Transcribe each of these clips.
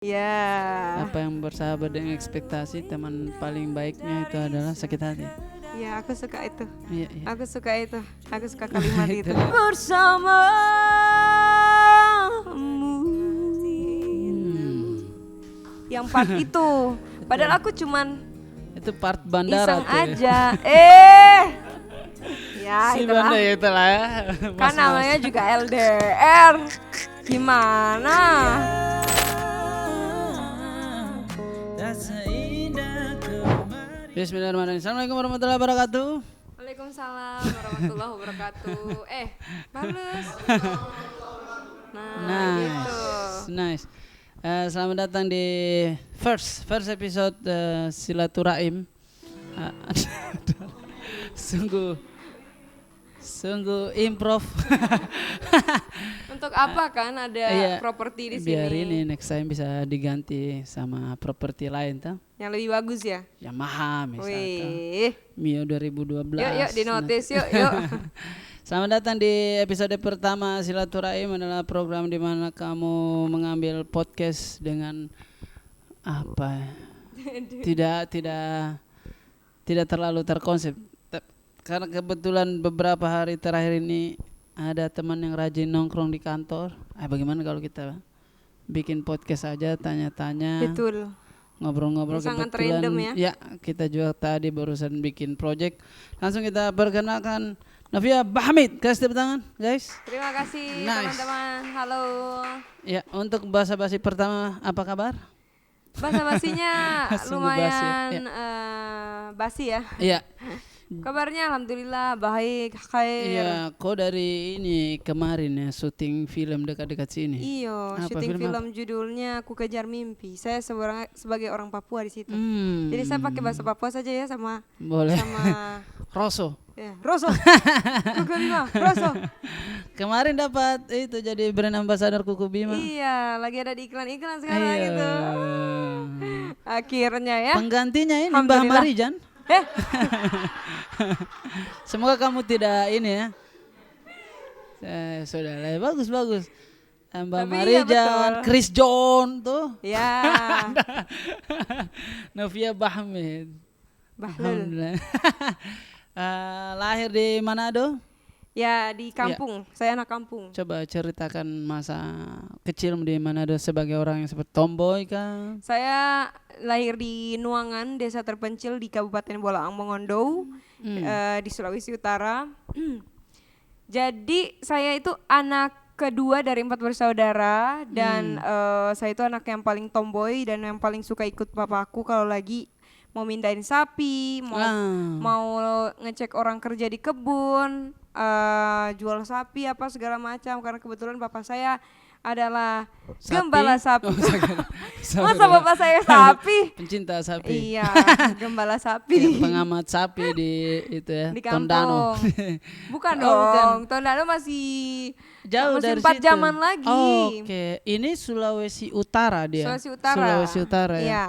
Ya. Apa yang bersahabat dengan ekspektasi, teman paling baiknya itu adalah sakit hati. Ya, aku suka itu. Iya, iya. Aku suka itu. Aku suka kalimat itu. Itu. Bersamamu. Yang part itu. Padahal aku cuman Itu part bandara iseng tuh. aja. Ya, Si itulah. banda ya itulah ya. Kan Mas-mas. namanya juga LDR. Gimana? Bismillahirrahmanirrahim. Assalamualaikum warahmatullahi wabarakatuh. Waalaikumsalam warahmatullahi wabarakatuh. Bales. Nah, gitu. Nice. Selamat datang di first episode Silaturahim. Sungguh improv. Untuk apa kan ada Iya, properti di sini? Biar ini next time bisa diganti sama properti lain tuh. Yang lebih bagus ya? Yamaha misalnya. Wih. Mio 2012. Yuk di notice yuk. Selamat datang di episode pertama Silaturahim, adalah program di mana kamu mengambil podcast dengan apa? Tidak terlalu terkonsep. Karena kebetulan beberapa hari terakhir ini ada teman yang rajin nongkrong di kantor. Bagaimana kalau kita bikin podcast aja, tanya-tanya, Betul. ngobrol-ngobrol. Sangat Kebetulan random ya. Ya, kita juga tadi barusan bikin project. Langsung kita perkenalkan Novia Bahmid. Kasih tepuk tangan, guys. Terima kasih Nice. teman-teman. Halo. Ya, untuk basa-basi pertama, apa kabar? Basa-basinya Sungguh basi, lumayan basi ya. Iya. Kabarnya alhamdulillah baik, khair. Iya, kau dari ini kemarin ya syuting film dekat-dekat sini. Iyo, Apa syuting film film judulnya Ku Kejar Mimpi. Saya sebagai orang Papua di situ. Jadi saya pakai bahasa Papua saja ya sama Boleh. Roso. Kuku Bima, Roso. Kemarin dapat itu jadi brand ambassador Kuku Bima. Iya, lagi ada di iklan-iklan sekarang Iya. gitu. Akhirnya ya. Penggantinya ini Mbah Alhamdulillah. Marijan. Semoga kamu tidak ini ya. Sudah lah, bagus. Mbah Tapi Marijan, iya betul. Chris John tuh. Ya, Novia Bahmid. Bahlul. Alhamdulillah. Lahir di Manado. Ya di kampung. Saya anak kampung. Coba ceritakan masa kecil di Manado sebagai orang yang seperti tomboy kan? Saya lahir di Nuangan, desa terpencil di Kabupaten Bolaang Mongondo, di Sulawesi Utara. Jadi saya itu anak kedua dari 4 bersaudara dan saya itu anak yang paling tomboy dan yang paling suka ikut papaku kalau lagi mau mindahin sapi, mau ngecek orang kerja di kebun, jual sapi apa segala macam, karena kebetulan bapak saya adalah gembala sapi. Masa bapak saya sapi? Pencinta sapi. Iya, gembala sapi. Pengamat sapi di itu ya. Di Tondano. kampung. Bukan Oh, dong, bukan. Tondano masih Jauh masih dari 4 situ. jaman lagi. Oke, ini Sulawesi Utara dia. Sulawesi Utara ya. ya.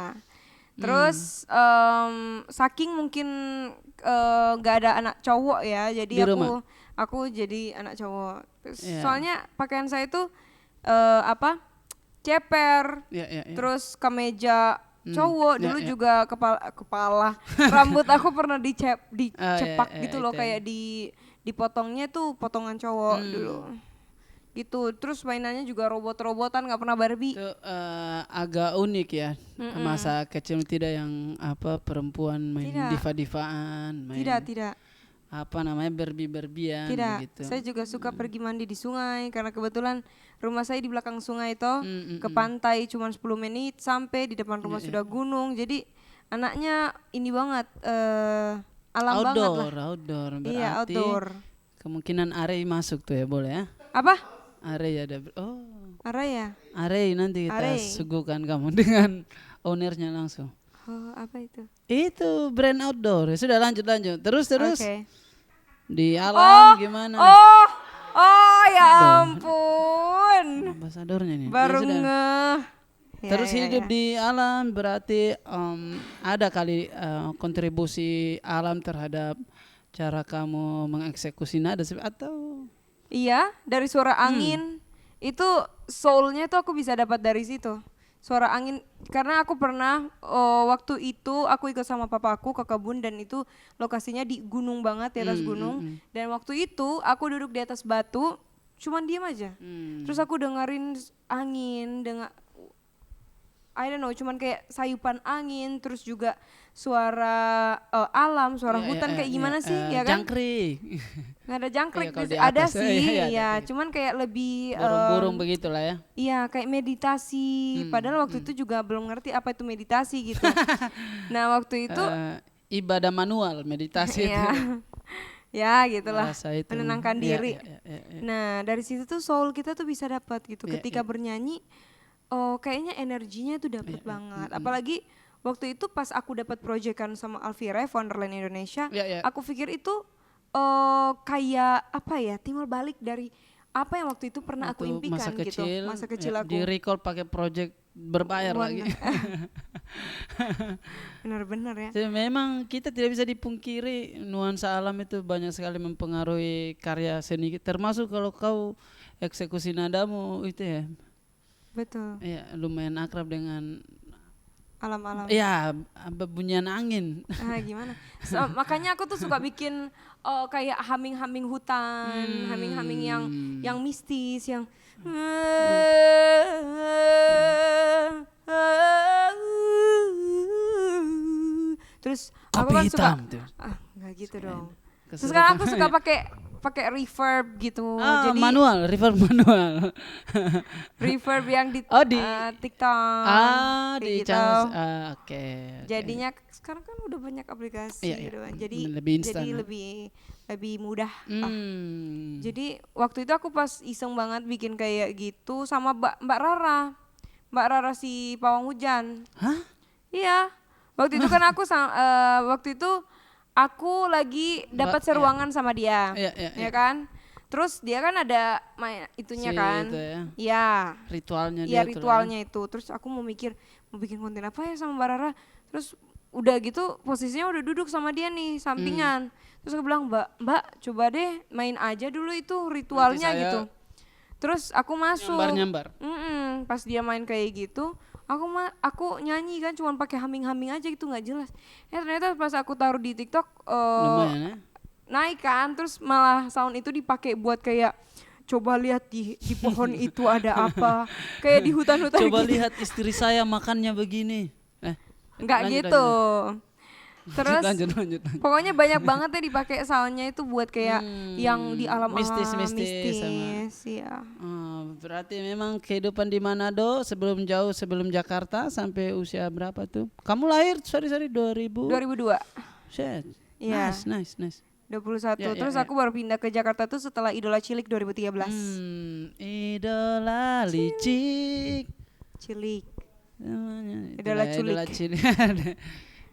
Terus saking mungkin nggak ada anak cowok ya, jadi Di rumah? aku jadi anak cowok. Terus, Yeah. soalnya pakaian saya itu ceper, Ya. terus kemeja cowok. Dulu ya. juga kepala rambut aku pernah dicepak ya, gitu loh, itu ya. kayak dipotongnya tuh potongan cowok dulu. Gitu. Terus mainannya juga robot-robotan, nggak pernah Barbie. Itu agak unik ya. Masa kecil tidak yang perempuan main Tidak. diva-divaan, main Tidak. apa namanya Barbie-Barbian Tidak, gitu. saya juga suka pergi mandi di sungai karena kebetulan rumah saya di belakang sungai toh. Ke pantai cuma 10 menit sampai, di depan rumah sudah gunung. Jadi anaknya ini banget alam banget lah. Outdoor. Berarti Iya, outdoor. kemungkinan Arey masuk tuh ya, boleh ya? Apa? Arey ada. Araya. Arey nanti kita Arey. suguhkan kamu dengan ownernya langsung. Oh, apa itu? Itu brand outdoor. Ya, sudah lanjut. Terus. Oke. Di alam gimana? Oh ya ampun. Ambasadornya nih. Baru Ya, sudah. ngeh. Terus hidup di alam berarti ada kali kontribusi alam terhadap cara kamu mengeksekusi nada atau Iya, dari suara angin. Itu soulnya tuh aku bisa dapat dari situ. suara angin. Karena aku pernah waktu itu aku ikut sama papaku ke kebun dan itu lokasinya di gunung banget, di atas gunung. Dan waktu itu aku duduk di atas batu, cuman diam aja. Terus aku dengerin angin, I don't know, cuman kayak sayupan angin, terus juga suara alam, suara hutan kayak gimana sih, ya kan? Jangkrik. Nggak ada jangkrik, Iya, kalau di ada atas, sih, iya, ya. ada. Cuman kayak lebih Burung-burung begitulah ya. iya kayak meditasi. Padahal waktu itu juga belum ngerti apa itu meditasi gitu. Nah waktu itu, Ibadah manual, meditasi itu. ya, ya gitulah, Bahasa itu. menenangkan Iya, diri. iya, iya, iya. Nah dari situ tuh soul kita tuh bisa dapat gitu. Iya, Ketika bernyanyi, kayaknya energinya tuh dapat banget. Apalagi waktu itu pas aku dapat proyekan sama Alfira Wonderland Indonesia, Iya, iya. aku pikir itu kayak apa ya, timbal balik dari apa yang waktu itu pernah aku Waktu impikan gitu. Masa kecil aku. Di recall pakai project berbayar lagi. Benar-benar ya. Jadi memang kita tidak bisa dipungkiri nuansa alam itu banyak sekali mempengaruhi karya seni, termasuk kalau kau eksekusi nadamu itu ya. Betul. Ya lumayan akrab dengan Alam-alam. ya bunyian angin. Gimana? Makanya aku tuh suka bikin kayak humming-humming hutan, humming-humming yang mistis, yang terus aku Kopi kan suka hitam tuh. nggak gitu dong. Terus Kesurupan. sekarang aku suka pakai reverb gitu. Jadi Manual, reverb manual. reverb yang di TikTok. Di kayak gitu. channel. Oke. Jadinya sekarang kan udah banyak aplikasi Iya, gitu kan. Jadi lebih instan. jadi lebih mudah lah. Hmm. Jadi waktu itu aku pas iseng banget bikin kayak gitu sama Mbak Rara. Mbak Rara si Pawang Hujan. Hah? Iya. Waktu itu kan waktu itu aku lagi dapat seruangan sama dia. Iya, Ya kan? Terus dia kan ada itunya Si kan. itu ya. Iya. Ritualnya Iya dia tuh ritualnya itu. Terus aku mau bikin konten apa ya sama Mbak Rara. Terus udah gitu posisinya udah duduk sama dia nih sampingan. Terus aku bilang Mbak coba deh main aja dulu itu ritualnya Nanti saya gitu. Terus aku masuk. Nyambar. Pas dia main kayak gitu, aku nyanyi kan cuma pakai humming aja gitu nggak jelas. Ternyata pas aku taruh di TikTok Lumayan ya. naik kan, terus malah sound itu dipakai buat kayak coba lihat di pohon itu ada apa, kayak di hutan-hutan Coba gitu. lihat istri saya makannya begini. Nggak lanjut, gitu. Terus lanjut. pokoknya banyak banget ya dipakai soundnya itu buat kayak yang di alam-alam mistis ya. Berarti memang kehidupan di Manado jauh sebelum Jakarta sampai usia berapa tuh? Kamu lahir sorry 2000? 2002. Shit. Iya. Nice. 21. Ya, Terus ya. aku baru pindah ke Jakarta tuh setelah Idola Cilik 2013. Idola licik. Cilik. Namanya Idola Cilik.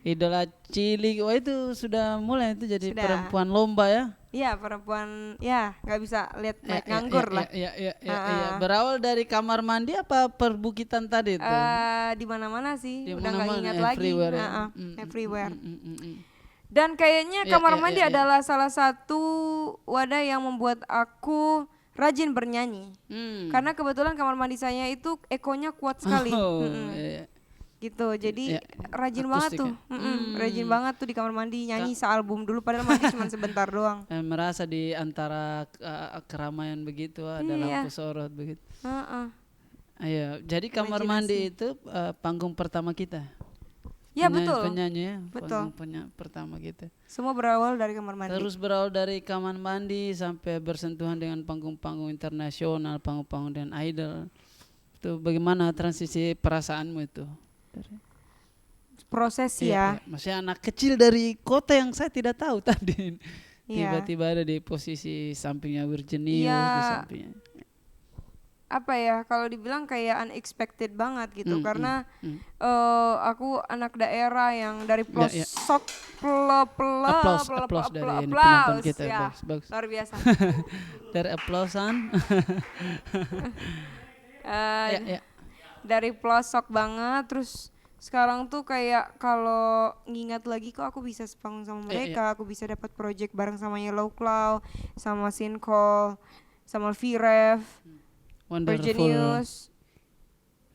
Idola Cilik. Wah itu sudah mulai itu jadi Sudah. perempuan lomba ya. Iya perempuan ya nggak bisa lihat naik nganggur lah. Iya. Berawal dari kamar mandi apa perbukitan tadi itu? Di mana-mana sih. Di Udah nggak mana-mana, ingat everywhere lagi. ya. Everywhere. Dan kayaknya kamar mandi adalah salah satu wadah yang membuat aku rajin bernyanyi. Karena kebetulan kamar mandi saya itu ekonya kuat sekali. Iya. Gitu. Jadi Ya, rajin akustik banget tuh. ya. Rajin banget tuh di kamar mandi nyanyi sealbum dulu padahal mandi cuma sebentar doang. Merasa di antara keramaian begitu ada Iya. lampu sorot begitu. Ayo, jadi kamar mandi itu panggung pertama kita. Ya betul. Penyanyi ya, Betul. panggung pertama kita. Semua berawal dari kamar mandi. Terus berawal dari kamar mandi sampai bersentuhan dengan panggung-panggung internasional, panggung-panggung dengan idol. Itu bagaimana transisi perasaanmu itu? Proses Iya, ya. maksudnya anak kecil dari kota yang saya tidak tahu tadi. Iya. Tiba-tiba ada di posisi sampingnya Virginia, Iya. di sampingnya. Apa ya kalau dibilang kayak unexpected banget gitu karena aku anak daerah yang dari pelosok Applause dari penonton kita, ya, bagus. luar biasa. Dari applausan. Ya. Dari pelosok banget terus sekarang tuh kayak kalau ngingat lagi kok aku bisa sepanggung sama mereka, aku bisa dapat project bareng sama Yellow Claw, sama Sincol, sama Virev, Wonderful Virginius.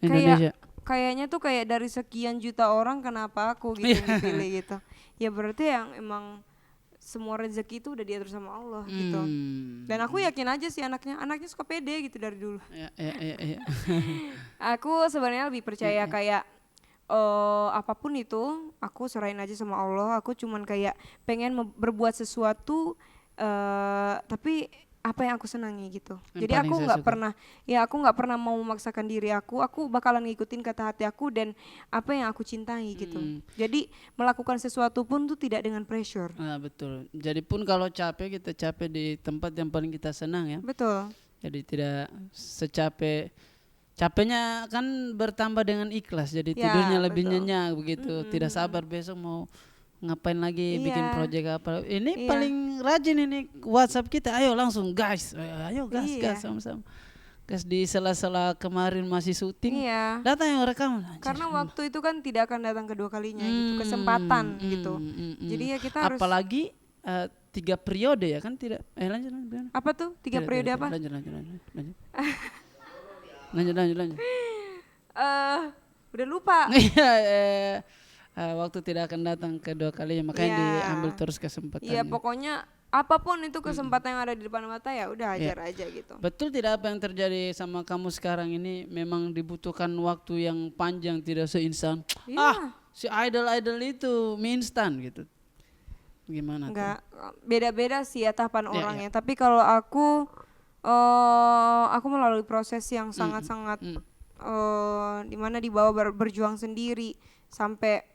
Indonesia. kayaknya tuh kayak dari sekian juta orang kenapa aku gitu yang dipilih gitu. Ya berarti yang emang semua rezeki itu udah diatur sama Allah gitu. Dan aku yakin aja sih anaknya suka pede gitu dari dulu. Ya. Aku sebenarnya lebih percaya kayak apapun itu aku serahin aja sama Allah. Aku cuman kayak pengen berbuat sesuatu tapi apa yang aku senangi gitu. Yang Jadi paling aku saya nggak suka. aku nggak pernah mau memaksakan diri aku bakalan ngikutin kata hati aku dan apa yang aku cintai gitu. Jadi melakukan sesuatu pun tuh tidak dengan pressure. Nah, betul. Jadi pun kalau capek, kita capek di tempat yang paling kita senang ya. Betul. Jadi tidak capeknya kan bertambah dengan ikhlas. Jadi Ya, tidurnya lebih betul. nyenyak begitu. Tidak sabar besok mau ngapain lagi, bikin Iya. project apa. Ini Iya. paling rajin ini WhatsApp kita. Ayo langsung guys. Ayo gas Iya. sama-sama. Gas di sela-sela kemarin masih syuting. Iya. Datang yang rekaman. Anjir. Karena waktu itu kan tidak akan datang kedua kalinya gitu, kesempatan gitu. Jadi ya kita harus apalagi 3 periode ya kan tidak. Lanjut. apa tuh 3 periode apa? Lanjut. lanjut. Udah lupa. Iya, waktu tidak akan datang kedua kalinya, makanya Iya. diambil terus kesempatan. Iya pokoknya apapun itu kesempatan yang ada di depan mata ya udah hajar aja gitu. Betul tidak apa yang terjadi sama kamu sekarang ini memang dibutuhkan waktu yang panjang, tidak seinstan. Iya. Si idol itu mie instan gitu. Gimana Enggak, beda-beda sih ya tahapan Iya, orangnya. Tapi kalau aku melalui proses yang sangat-sangat dimana dibawa berjuang sendiri sampai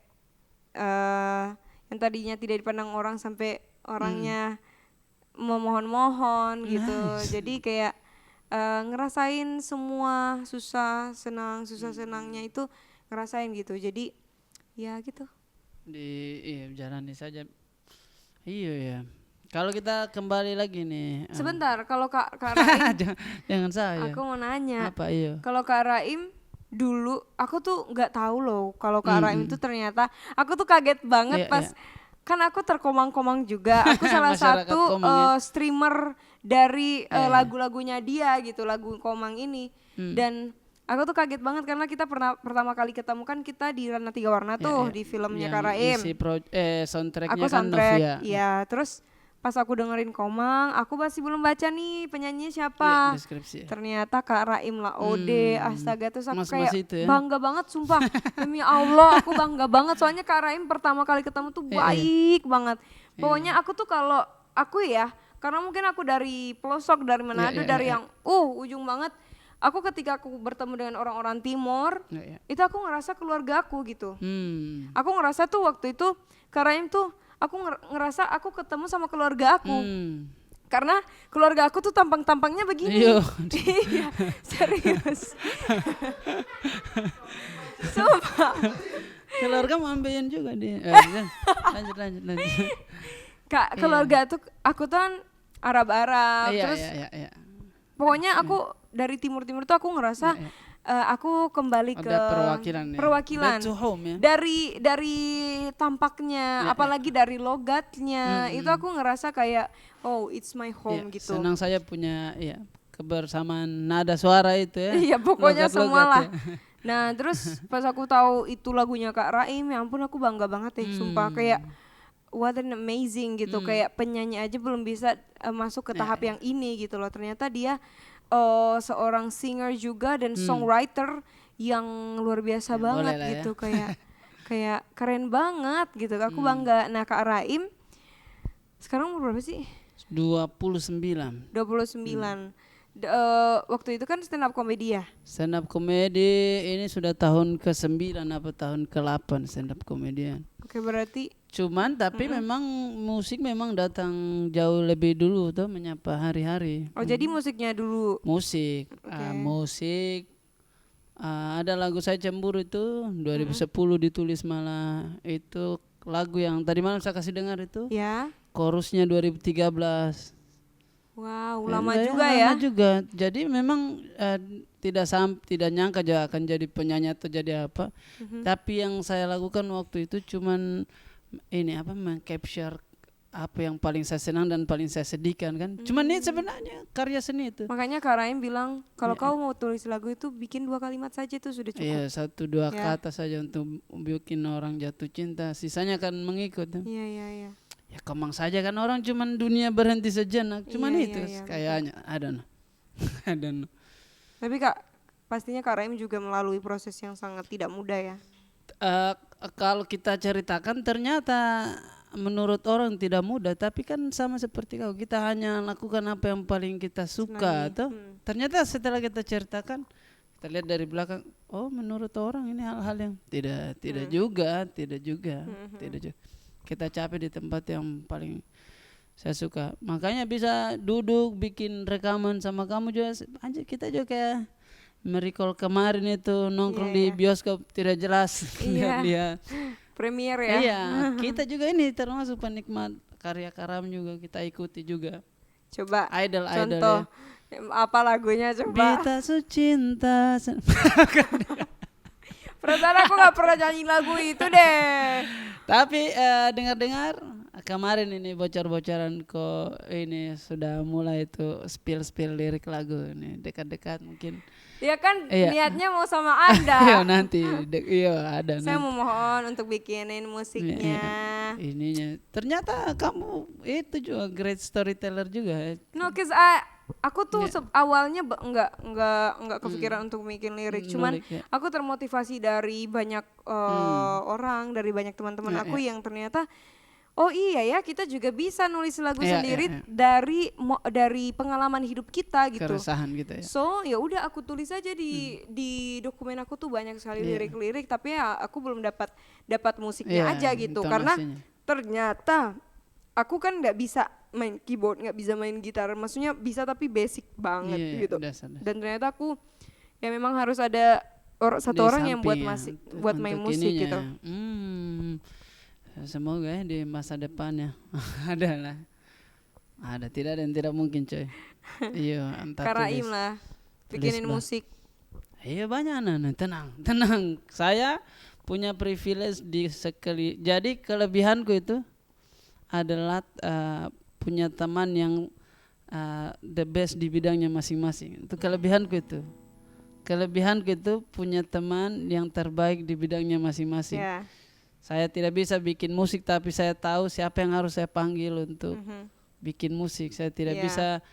yang tadinya tidak dipandang orang sampai orangnya memohon-mohon gitu. Jadi kayak ngerasain semua susah senangnya itu ngerasain gitu. Jadi ya gitu. jalani saja. Iya ya. Kalau kita kembali lagi nih. Sebentar, kalau Kak Raim Jangan saya. aku mau nanya. Apa iya? Kalau Kak Raim dulu aku tuh nggak tahu loh kalau Kak Raim itu ternyata aku tuh kaget banget Iya, pas kan aku terkomang-komang juga. Aku salah Masyarakat satu Komang, ya. streamer dari lagu-lagunya dia gitu, lagu Komang ini. Dan aku tuh kaget banget karena kita pernah pertama kali ketemu kan kita di Rana Tiga Warna tuh di filmnya Kak Raim. Isi soundtracknya Aku kan soundtrack, Novia. iya. Terus pas aku dengerin Komang, aku masih belum baca nih penyanyinya siapa. Deskripsi. Ternyata Kak Raim Laode, astaga, terus aku kayak Mas-mas itu ya. bangga banget sumpah. Demi Allah aku bangga banget soalnya Kak Raim pertama kali ketemu tuh baik banget. Pokoknya aku tuh kalau aku ya, karena mungkin aku dari pelosok, dari Manado, dari yang ujung banget. Aku ketika aku bertemu dengan orang-orang Timor, itu aku ngerasa keluarga aku gitu. Aku ngerasa tuh waktu itu Kak Raim tuh aku ngerasa aku ketemu sama keluarga aku. Karena keluarga aku tuh tampang-tampangnya begini. Iya, serius. Sumpah. Keluarga mau ambilin juga dia. Lanjut. Kak, keluarga tuh aku tuh kan Arab-Arab. Iya, terus iya. pokoknya aku dari timur-timur tuh aku ngerasa aku kembali ke perwakilan Back to home ya. dari tampaknya, apalagi dari logatnya, itu aku ngerasa kayak it's my home gitu. Senang saya punya kebersamaan nada suara itu ya. Iya pokoknya semua lah. Ya. Nah terus pas aku tahu itu lagunya Kak Raim, ya ampun aku bangga banget sumpah kayak what an amazing gitu, kayak penyanyi aja belum bisa masuk ke tahap yang ini gitu loh. Ternyata dia seorang singer juga dan songwriter yang luar biasa banget gitu, kayak keren banget gitu. Aku bangga. Nah Kak Raim sekarang umur berapa sih? 29. Waktu itu kan stand up komedi ya? Stand up komedi ini sudah tahun ke-9 apa tahun ke-8 stand up komedian. Oke, berarti cuman tapi memang musik memang datang jauh lebih dulu tuh, menyapa hari-hari. jadi musiknya dulu. Musik, musik. Ada lagu Saya Cemburu itu 2010 ditulis, malah itu lagu yang tadi malam saya kasih dengar itu. Ya. Chorusnya 2013. Wow, lama juga ya. Lama juga. Jadi memang tidak nyangka juga akan jadi penyanyi atau jadi apa. Tapi yang saya lakukan waktu itu cuman meng-capture apa yang paling saya senang dan paling saya sedihkan kan. Cuman ini sebenarnya karya seni itu. Makanya Kak Raim bilang kalau kau mau tulis lagu itu bikin 2 kalimat saja itu sudah cukup. Iya, 1-2 kata saja untuk bikin orang jatuh cinta, sisanya kan mengikut. Iya. Ya kemang saja kan orang cuman dunia berhenti sejenak, cuman itu kayaknya. I don't know. Tapi Kak, pastinya Kak Raim juga melalui proses yang sangat tidak mudah ya. Kalau kita ceritakan ternyata menurut orang tidak mudah, tapi kan sama seperti kau, kita hanya lakukan apa yang paling kita suka atau ternyata setelah kita ceritakan, kita lihat dari belakang, oh menurut orang ini hal-hal yang tidak juga. Kita capek di tempat yang paling saya suka, makanya bisa duduk bikin rekaman sama kamu juga. Anjir, kita juga kayak merecall kemarin itu nongkrong di bioskop tidak jelas lihat premier ya. Iya, kita juga ini termasuk penikmat karya Karam juga, kita ikuti juga. Coba idol contoh ya. Apa lagunya coba? Beta Sucinta. Perasaan aku gak pernah nyanyi lagu itu deh. Tapi dengar-dengar kemarin ini bocor-bocoran kok ini sudah mulai itu spill lirik lagu ini dekat-dekat mungkin. Ya kan niatnya mau sama Anda. Iya nanti, ada. Saya mau mohon untuk bikinin musiknya. Ininya, ternyata kamu itu juga great storyteller juga. No, cause aku tuh awalnya enggak kepikiran untuk bikin lirik. Cuman aku termotivasi dari banyak orang, dari banyak teman-teman aku yang ternyata oh iya ya, kita juga bisa nulis lagu sendiri dari pengalaman hidup kita gitu. Keresahan gitu ya. So ya udah aku tulis aja di dokumen aku tuh banyak sekali lirik-lirik, tapi ya aku belum dapat musiknya aja gitu. Karena ternyata aku kan nggak bisa main keyboard, nggak bisa main gitar, maksudnya bisa tapi basic banget gitu. Dasar. Dan ternyata aku ya memang harus ada satu orang yang buat main musik gitu. Semoga ya di masa depannya ada tidak dan tidak mungkin coy. Iya, Karaim lah bikinin musik. Iya banyak anak tenang. Saya punya privilege jadi kelebihanku itu adalah punya teman yang the best di bidangnya masing-masing. Itu kelebihanku itu. Kelebihanku itu punya teman yang terbaik di bidangnya masing-masing. Saya tidak bisa bikin musik, tapi saya tahu siapa yang harus saya panggil untuk bikin musik. Saya tidak bisa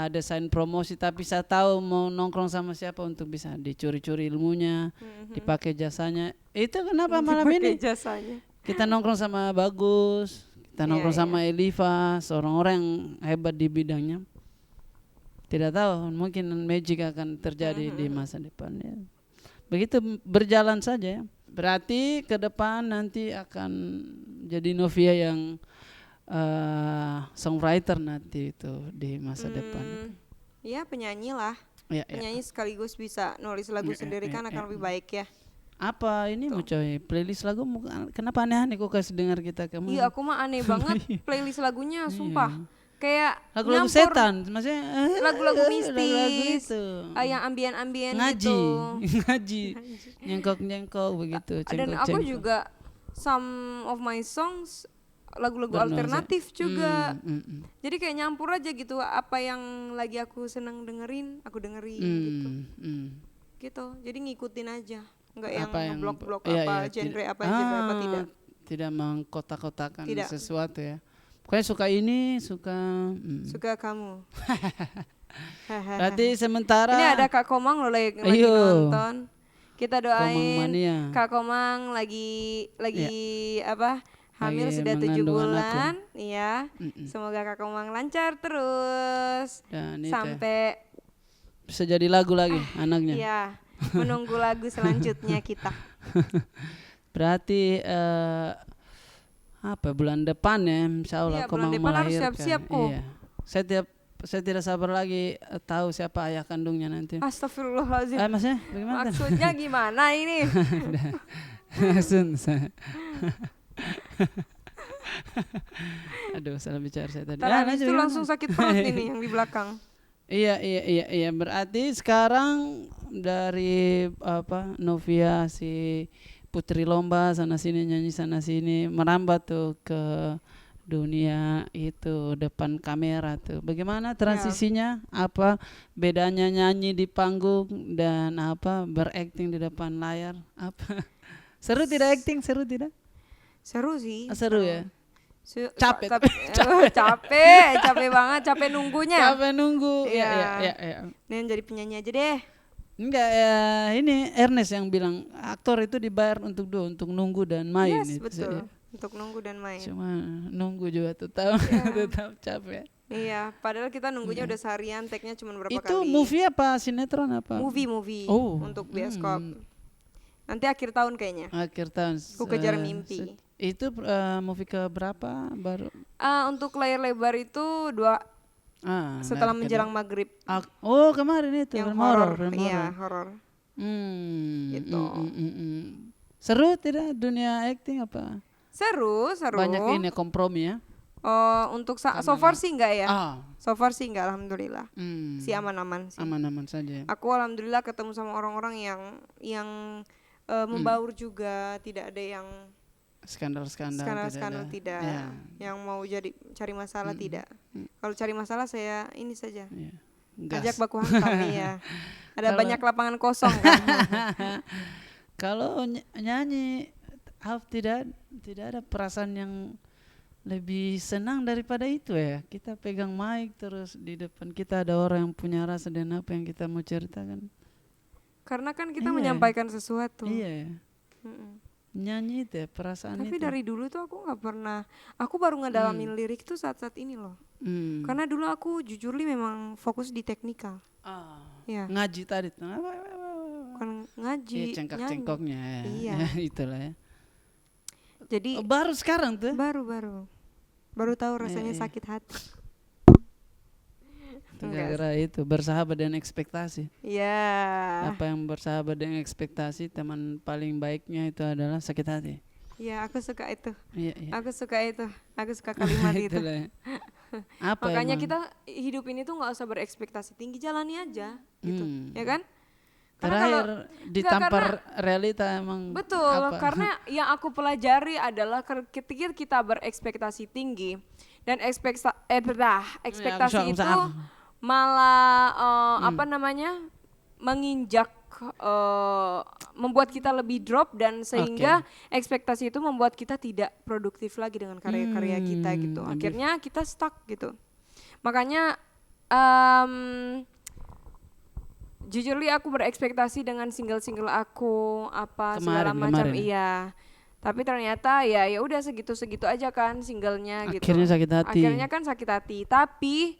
desain promosi, tapi saya tahu mau nongkrong sama siapa untuk bisa dicuri-curi ilmunya, dipakai jasanya. Itu kenapa malam ini jasanya. Kita nongkrong sama Bagus, kita nongkrong sama Eliva, seorang orang yang hebat di bidangnya. Tidak tahu, mungkin magic akan terjadi di masa depan. Ya. Begitu berjalan saja ya. Berarti ke depan nanti akan jadi Novia yang songwriter nanti itu di masa depan. Iya penyanyi lah. Penyanyi sekaligus bisa nulis lagu sendiri kan akan lebih baik ya. Apa ini mau coy playlist lagu kenapa aneh-aneh kok kasih dengar kita kemarin? Iya aku mah aneh banget playlist lagunya sumpah. Kayak lagu-lagu setan, maksudnya lagu-lagu mistis, yang ambien-ambien gitu. Ngaji, nyengkok begitu. Dan aku juga some of my songs lagu-lagu alternatif juga. Jadi kayak nyampur aja gitu, apa yang lagi aku seneng dengerin, aku dengerin gitu. Gitu, jadi ngikutin aja, nggak yang blok-blok genre apa tidak. Tidak mengkotak-kotakan sesuatu ya. Pokoknya suka ini, suka kamu. Berarti sementara ini ada Kak Komang loh lagi nonton. Kita doain Kak Komang lagi hamil sudah 7 bulan. Iya. Semoga Kak Komang lancar terus sampai bisa jadi lagu lagi anaknya. Iya. Menunggu lagu selanjutnya kita. Berarti bulan depan ya insyaallah Komang melahirkan. Harus siap-siap kok. Iya. Saya tidak sabar lagi tahu siapa ayah kandungnya nanti. Astagfirullahaladzim. Maksudnya bagaimana? Maksudnya gimana ini? Aduh salah bicara saya tadi. Habis itu langsung sakit perut ini yang di belakang. Iya. Berarti sekarang dari Novia si Putri Lomba sana sini nyanyi sana sini merambah tuh ke dunia itu depan kamera tuh. Bagaimana transisinya? Apa bedanya nyanyi di panggung dan apa berakting di depan layar? Apa? Seru tidak acting? Seru tidak? Seru sih. Seru ya. Capek. Capek. Capek banget, capek nunggunya. Capek nunggu. Iya. Ya. Nih jadi penyanyi aja deh. Enggak ya, ini Ernest yang bilang aktor itu dibayar untuk nunggu dan main. Yes, itu betul. saja. Untuk nunggu dan main. Cuma nunggu juga tetap tetap capek. Iya, padahal kita nunggunya udah seharian, take-nya cuma berapa Itu kali. movie apa sinetron apa? Movie Oh, untuk bioskop. Nanti akhir tahun kayaknya. Akhir tahun. Ku kejar mimpi. Itu movie ke berapa baru? Untuk layar lebar itu 2 setelah menjelang maghrib. Oh kemarin itu Yang film horor. film Iya, horor. horor. Gitu. Seru tidak dunia acting apa? Seru. Banyak ini kompromi ya. Untuk so far sih enggak ya. So far sih enggak, alhamdulillah. Si aman-aman sih. Aman-aman saja. Aku alhamdulillah ketemu sama orang-orang yang membaur juga, tidak ada yang skandal tidak. Ya. Yang mau cari masalah tidak. Kalau cari masalah saya ini saja. Ya. Ajak baku hantam ya. Ada banyak lapangan kosong kan. Kalau nyanyi tidak ada perasaan yang lebih senang daripada itu ya. Kita pegang mic terus di depan kita ada orang yang punya rasa dan apa yang kita mau ceritakan. Karena kan kita menyampaikan sesuatu. Iya. Nyanyi itu ya, perasaan Tapi itu. dari dulu tuh aku nggak pernah. Aku baru ngedalamin lirik tuh saat-saat ini loh. Karena dulu aku jujur memang fokus di teknikal. Ya. Ngaji tadi tuh. Bukan ngaji. Iya, cengkok-cengkoknya. Iya. Itulah ya. Jadi baru sekarang tuh. Baru tahu rasanya sakit hati. Gara-gara itu bersahabat dengan ekspektasi. Iya. Apa yang bersahabat dengan ekspektasi, teman paling baiknya itu adalah sakit hati. Iya, aku suka itu. Iya. Aku suka itu. Aku suka kalimat itu. Apa makanya emang? kita hidup ini tuh nggak usah berekspektasi tinggi, jalani aja gitu. Ya kan? Terakhir ditampar realita emang. Betul, karena yang aku pelajari adalah ketika kita berekspektasi tinggi dan ekspektasi itu malah menginjak, membuat kita lebih drop dan sehingga ekspektasi itu membuat kita tidak produktif lagi dengan karya-karya kita gitu. Akhirnya kita stuck gitu. Makanya jujur aku berekspektasi dengan single aku apa segala macam iya. Tapi ternyata ya udah segitu-segitu aja kan singlenya gitu. Akhirnya sakit hati. Akhirnya kan sakit hati. Tapi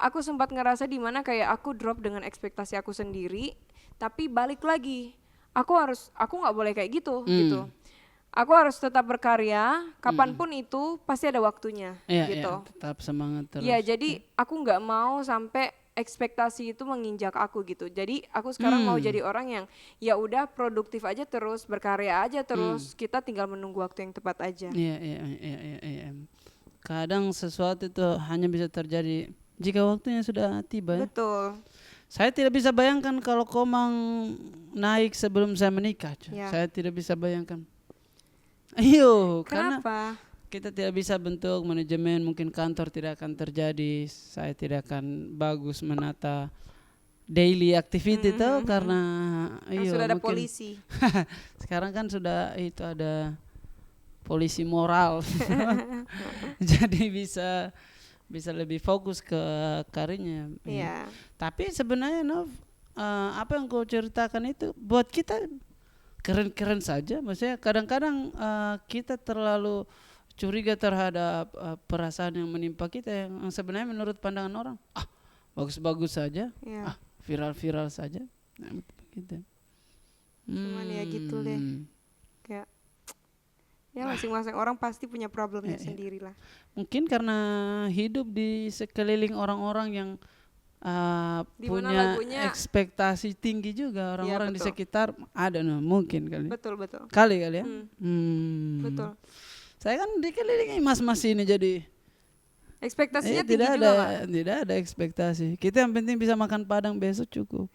aku sempat ngerasa di mana kayak aku drop dengan ekspektasi aku sendiri, tapi balik lagi. Aku nggak boleh kayak gitu gitu. Aku harus tetap berkarya, kapanpun itu pasti ada waktunya gitu. Tetap semangat terus. Ya jadi aku nggak mau sampai ekspektasi itu menginjak aku gitu. Jadi aku sekarang mau jadi orang yang ya udah produktif aja terus, berkarya aja terus. Kita tinggal menunggu waktu yang tepat aja. Iya. Kadang sesuatu itu hanya bisa terjadi jika waktunya sudah tiba. Betul. Saya tidak bisa bayangkan kalau Komang naik sebelum saya menikah. Saya tidak bisa bayangkan. Kenapa? Kita tidak bisa bentuk manajemen, mungkin kantor tidak akan terjadi, saya tidak akan bagus menata daily activity tuh karena sudah ada mungkin, polisi. Sekarang kan sudah itu ada polisi moral. Jadi bisa lebih fokus ke karirnya. Iya. Tapi sebenarnya apa yang kau ceritakan itu buat kita keren-keren saja. Maksudnya kadang-kadang kita terlalu curiga terhadap perasaan yang menimpa kita yang sebenarnya menurut pandangan orang bagus-bagus saja, viral-viral saja, gitu. Cuman ya gitu deh, kayak ya masing-masing orang pasti punya problemnya sendiri lah. Mungkin karena hidup di sekeliling orang-orang yang punya ekspektasi tinggi juga, orang-orang di sekitar ada mungkin kali. Betul. Kali ya. Betul. Saya kan dikelilingi mas-mas ini jadi ekspektasinya tinggi juga. Tidak ada ekspektasi. Kita yang penting bisa makan padang besok cukup.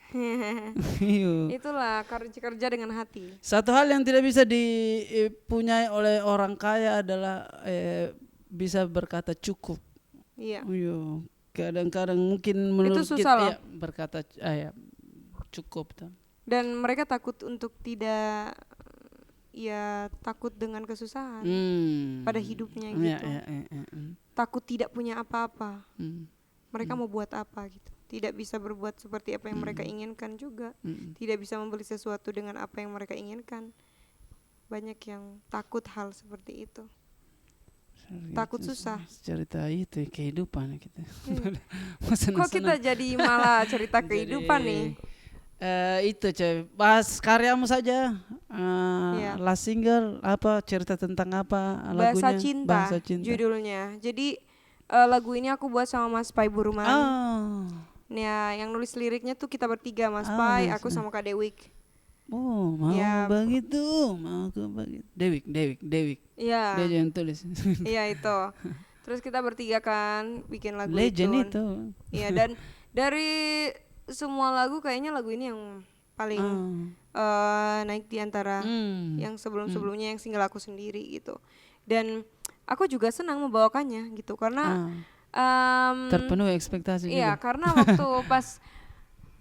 Itulah kerja dengan hati. Satu hal yang tidak bisa dipunyai oleh orang kaya adalah bisa berkata cukup. Iya. Iya, kadang-kadang mungkin menurut Itu susah loh. ya, berkata ya, cukup tuh. Dan mereka takut untuk tidak, ya takut dengan kesusahan pada hidupnya Iya, gitu. iya, iya. Takut tidak punya apa-apa. Hmm. Mereka mau buat apa gitu. Tidak bisa berbuat seperti apa yang mereka inginkan juga. Tidak bisa membeli sesuatu dengan apa yang mereka inginkan. Banyak yang takut hal seperti itu. Takut susah. Cerita itu kehidupan kita. Kok kita jadi malah cerita kehidupan nih? Itu cewek, bahas karyamu saja. Iya. Last single apa, cerita tentang apa lagunya? Bahasa Cinta judulnya. Jadi lagu ini aku buat sama Mas Pai Buruman. Ya, yang nulis liriknya tuh kita bertiga, Mas Pai, aku sama Kak Dewik. Oh, mau Ya. begitu, mau aku begitu. Dewik. Iya. Dia yang tulis. Iya itu. Terus kita bertiga kan bikin lagu Legend itu. Iya, dan dari semua lagu kayaknya lagu ini yang paling naik di antara yang sebelum-sebelumnya yang single aku sendiri gitu. Dan aku juga senang membawakannya gitu karena terpenuhi ekspektasi iya, juga. karena waktu pas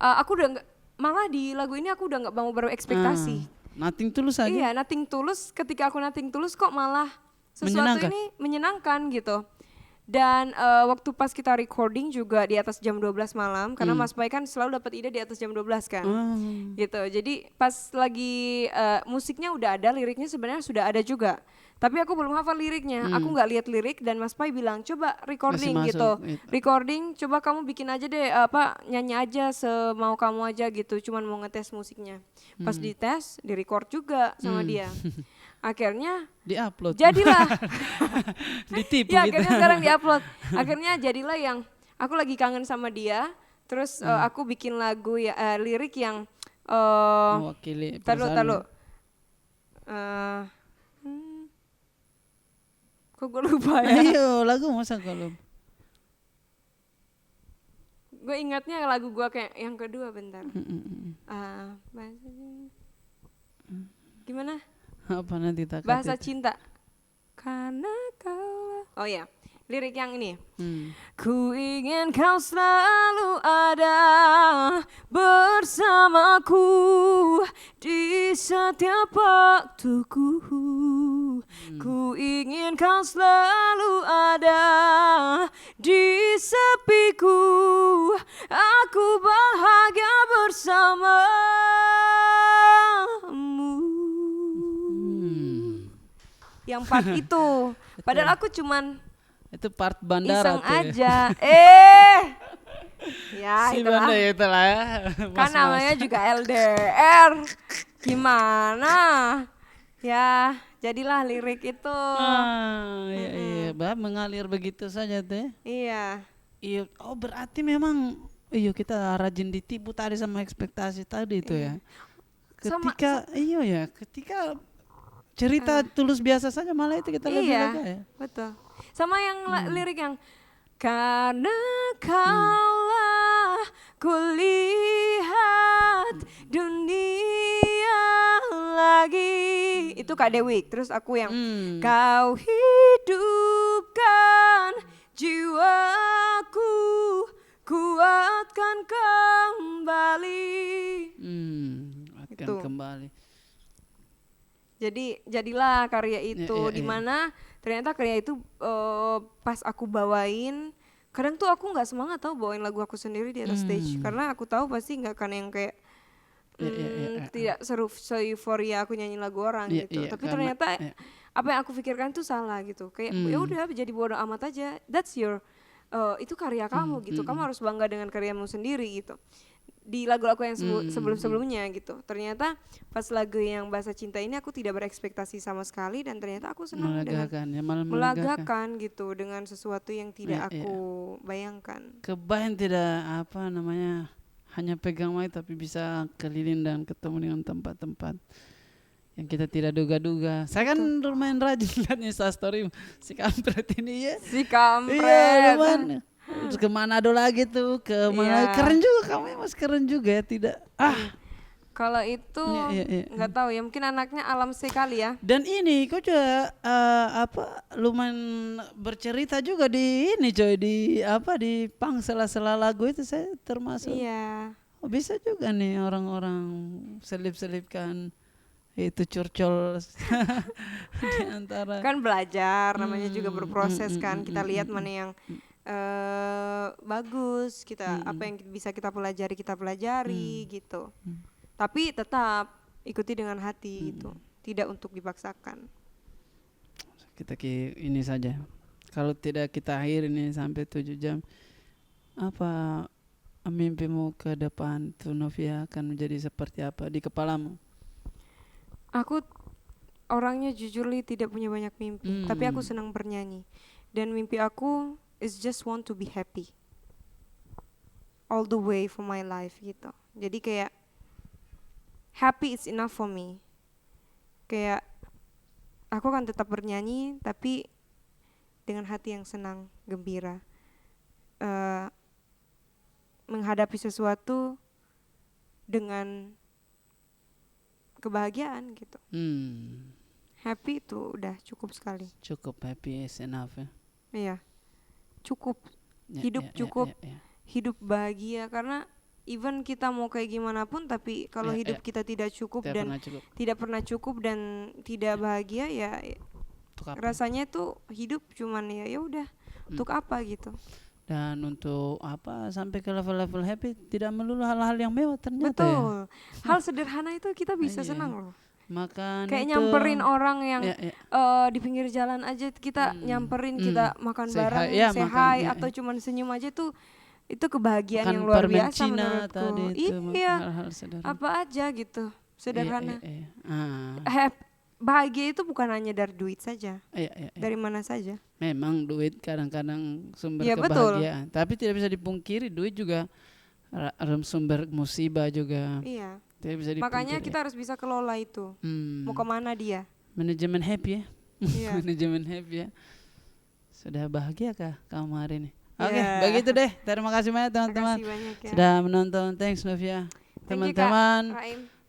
aku udah nggak, malah di lagu ini aku udah nggak mau berekspektasi. Nothing tulus aja. Iya, nothing tulus. Ketika aku nothing tulus kok malah sesuatu ini menyenangkan gitu. Dan waktu pas kita recording juga di atas jam 12 malam karena Mas Pai kan selalu dapat ide di atas jam 12 kan. Gitu. Jadi pas lagi musiknya udah ada, liriknya sebenarnya sudah ada juga. Tapi aku belum hafal liriknya. Aku nggak lihat lirik dan Mas Pai bilang, "Coba recording gitu. Recording, coba kamu bikin aja deh nyanyi aja semau kamu aja gitu. Cuman mau ngetes musiknya." Pas dites, di-record juga sama dia. Akhirnya di-upload. Jadilah. Ditipu ya, gitu. akhirnya sekarang di-upload. Akhirnya jadilah yang aku lagi kangen sama dia. Terus aku bikin lagu ya lirik yang mewakili taruh. Kok gue lupa ya? Ayo, lagu masa kalau gue ingatnya lagu gue kayak yang kedua bentar. Gimana? apa nanti tak Bahasa Cinta. Karena kau. Oh ya, lirik yang ini. Ku ingin kau selalu ada bersamaku di setiap waktuku. Ku ingin kau selalu ada di sepiku. Aku bahagia bersamamu. Yang part itu. Padahal aku cuman itu part bandara iseng tuh aja. Ya si itulah. bandara itulah ya. Kan namanya juga LDR. Gimana? Ya, jadilah lirik itu. Iya, mengalir begitu saja teh. Iya. Iya, oh berarti memang kita rajin ditipu tadi sama ekspektasi tadi itu ya. Ketika cerita tulus biasa saja malah itu kita lebih lega ya. Betul. Sama yang lirik yang karena kaulah kulihat dunia lagi. Itu Kak Dewik. Terus aku yang kau hidupkan jiwaku, kuatkan kembali. Kuatkan kembali. Jadi jadilah karya itu dimana ternyata karya itu pas aku bawain, kadang tuh aku nggak semangat tau bawain lagu aku sendiri di atas stage karena aku tahu pasti nggak akan yang kayak tidak se-euforia aku nyanyi lagu orang gitu. Tapi ternyata apa yang aku pikirkan tuh salah gitu. Kayak ya udah jadi bodo amat aja. That's your itu karya kamu gitu. Kamu harus bangga dengan karyamu sendiri gitu. Di lagu aku yang sebelum-sebelumnya gitu. Ternyata pas lagu yang Bahasa Cinta ini aku tidak berekspektasi sama sekali dan ternyata aku senang melagakan gitu dengan sesuatu yang tidak aku bayangkan. Kebayang tidak hanya pegang mic tapi bisa keliling dan ketemu dengan tempat-tempat yang kita tidak duga-duga. Saya kan lumayan rajin lihat Instastory si kampret ini ya. Si kampret. Iya, lumayan. Ke Manado lagi tuh, keren juga kamu mas, keren juga ya tidak Kalau itu Iya. nggak tahu ya, mungkin anaknya alam sekali ya. Dan ini kau juga lumayan bercerita juga di ini coy, di pang sela-sela lagu itu saya termasuk. Iya. Oh, bisa juga nih orang-orang selip-selipkan itu curcol di antara. Kan belajar, namanya juga berproses kan. Kita lihat mana yang bagus, apa yang bisa kita pelajari gitu. Tapi tetap ikuti dengan hati gitu, tidak untuk dipaksakan. Kita ini saja. Kalau tidak kita akhir ini sampai 7 jam, apa mimpimu ke depan tuh Novia akan menjadi seperti apa di kepalamu? Aku orangnya jujur tidak punya banyak mimpi, tapi aku senang bernyanyi. Dan mimpi aku is just want to be happy all the way for my life gitu. Jadi kayak happy is enough for me. Kayak aku akan tetap bernyanyi tapi dengan hati yang senang, gembira. Menghadapi sesuatu dengan kebahagiaan gitu. Happy itu udah cukup sekali. Cukup, happy is enough ya. Iya. Cukup. Hidup cukup. Hidup bahagia, karena even kita mau kayak gimana pun tapi kalau hidup kita tidak cukup dan tidak pernah cukup dan tidak bahagia ya rasanya tuh hidup cuman ya udah untuk apa gitu. Dan untuk apa sampai ke level-level happy tidak melulu hal-hal yang mewah ternyata. Betul. Hal sederhana itu kita bisa senang loh. Makan kayak itu, nyamperin orang yang di pinggir jalan aja kita nyamperin, kita makan bareng, say hi, atau cuman senyum aja tuh itu kebahagiaan makan yang luar biasa Cina menurutku. Tadi itu, Iya. hal-hal sederhana. Apa aja gitu. Sederhana. Iya. Bahagia itu bukan hanya dari duit saja. Iya. Dari mana saja. Memang duit kadang-kadang sumber Ya, kebahagiaan, tapi tidak bisa dipungkiri duit juga sumber musibah juga. Iya. Tidak bisa dipungkiri. Makanya kita harus bisa kelola itu. Mau kemana dia? Manajemen happy ya. Iya. Manajemen happy ya. Sudah bahagiakah kamu hari ini? Oke, begitu deh. Terima kasih banyak teman-teman sudah menonton. Thanks Novia. Teman-teman,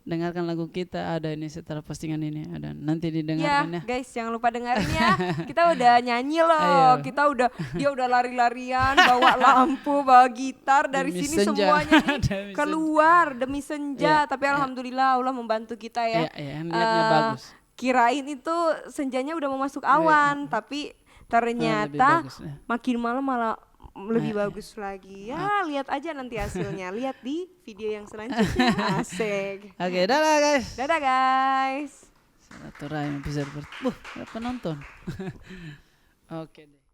dengarkan lagu kita, ada ini setelah postingan ini, ada nanti didengarkan ya. Guys, jangan lupa dengerin ya. Kita udah nyanyi loh. Dia udah lari-larian bawa lampu, bawa gitar dari Demi sini senja. semuanya nih keluar demi senja. Tapi alhamdulillah Allah membantu kita ya. Niatnya bagus. Kirain itu senjanya udah mau masuk awan, tapi ternyata makin malam malah lebih bagus lagi. Ya, lihat aja nanti hasilnya. Lihat di video yang selanjutnya. Asik. Oke, dadah guys. Dadah guys. Silaturahim bisa penonton. Oke deh.